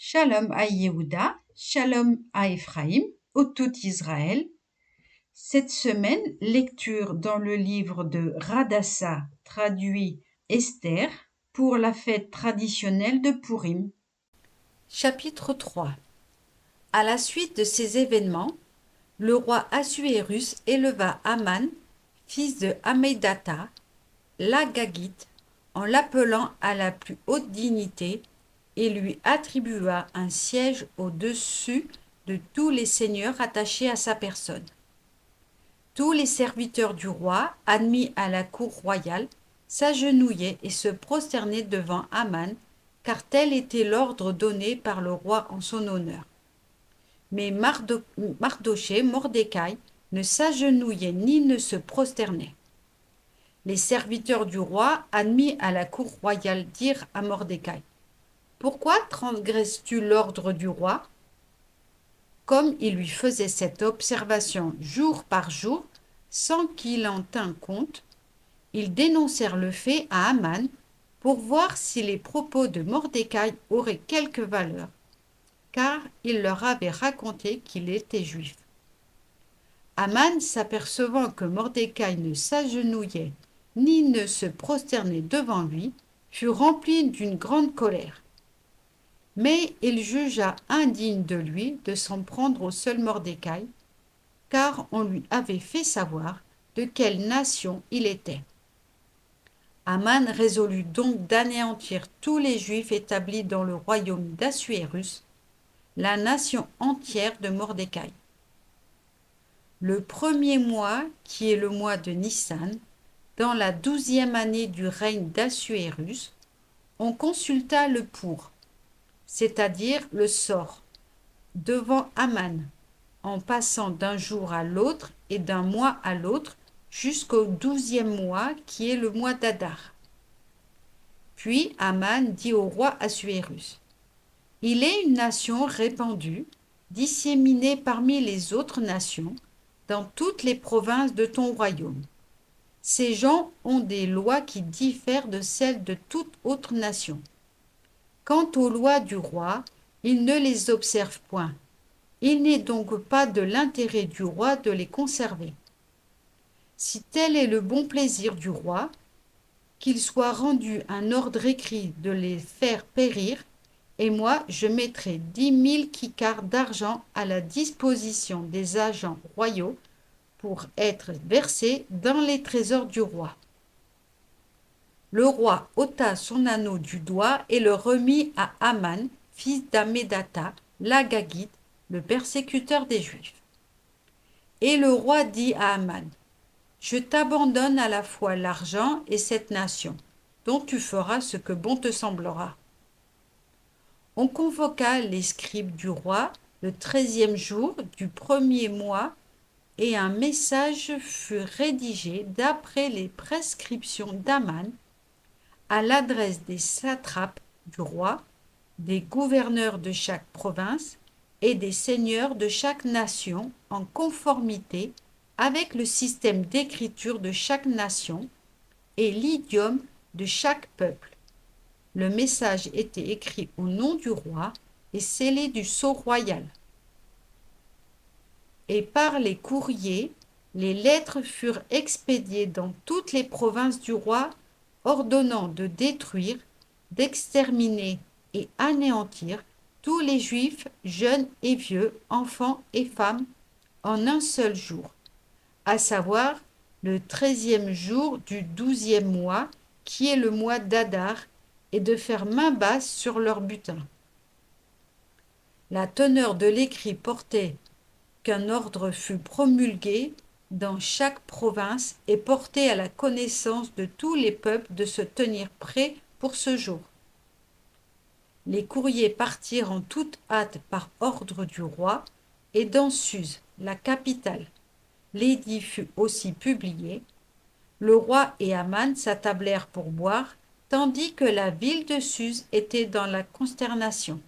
Shalom à Yehuda, Shalom à Éphraïm, au tout Israël. Cette semaine, lecture dans le livre de Radassa, traduit Esther, pour la fête traditionnelle de Pourim. Chapitre 3. À la suite de ces événements, le roi Assuérus éleva Aman, fils de Hammédatha, l'Agagite, en l'appelant à la plus haute dignité et lui attribua un siège au-dessus de tous les seigneurs attachés à sa personne. Tous les serviteurs du roi, admis à la cour royale, s'agenouillaient et se prosternaient devant Aman, car tel était l'ordre donné par le roi en son honneur. Mais Mardochée, Mordecai, ne s'agenouillait ni ne se prosternait. Les serviteurs du roi, admis à la cour royale, dirent à Mordecai : « Pourquoi transgresses-tu l'ordre du roi ?» Comme il lui faisait cette observation jour par jour, sans qu'il en tînt compte, ils dénoncèrent le fait à Aman pour voir si les propos de Mordecai auraient quelque valeur, car il leur avait raconté qu'il était juif. Aman, s'apercevant que Mordecai ne s'agenouillait ni ne se prosternait devant lui, fut rempli d'une grande colère. Mais il jugea indigne de lui de s'en prendre au seul Mordecai, car on lui avait fait savoir de quelle nation il était. Aman résolut donc d'anéantir tous les Juifs établis dans le royaume d'Assuérus, la nation entière de Mordecai. Le premier mois, qui est le mois de Nissan, dans la 12e année du règne d'Assuérus, on consulta le pour, c'est-à-dire le sort, devant Aman, en passant d'un jour à l'autre et d'un mois à l'autre jusqu'au 12e mois, qui est le mois d'Adar. Puis Aman dit au roi Assuérus : « Il est une nation répandue, disséminée parmi les autres nations, dans toutes les provinces de ton royaume. Ces gens ont des lois qui diffèrent de celles de toute autre nation. Quant aux lois du roi, ils ne les observent point. Il n'est donc pas de l'intérêt du roi de les conserver. Si tel est le bon plaisir du roi, qu'il soit rendu un ordre écrit de les faire périr, et moi je mettrai 10 000 kikars d'argent à la disposition des agents royaux pour être versés dans les trésors du roi. » Le roi ôta son anneau du doigt et le remit à Aman, fils d'Hammédatha, l'Agagite, le persécuteur des Juifs. Et le roi dit à Aman : « Je t'abandonne à la fois l'argent et cette nation, dont tu feras ce que bon te semblera. » On convoqua les scribes du roi le 13e jour du premier mois, et un message fut rédigé d'après les prescriptions d'Aman à l'adresse des satrapes du roi, des gouverneurs de chaque province et des seigneurs de chaque nation, en conformité avec le système d'écriture de chaque nation et l'idiome de chaque peuple. Le message était écrit au nom du roi et scellé du sceau royal. Et par les courriers, les lettres furent expédiées dans toutes les provinces du roi, ordonnant de détruire, d'exterminer et anéantir tous les Juifs, jeunes et vieux, enfants et femmes, en un seul jour, à savoir le 13e jour du 12e mois, qui est le mois d'Adar, et de faire main basse sur leur butin. La teneur de l'écrit portait qu'un ordre fut promulgué dans chaque province et porté à la connaissance de tous les peuples de se tenir prêts pour ce jour. Les courriers partirent en toute hâte par ordre du roi, et dans Suse, la capitale, l'édit fut aussi publié. Le roi et Aman s'attablèrent pour boire, tandis que la ville de Suse était dans la consternation.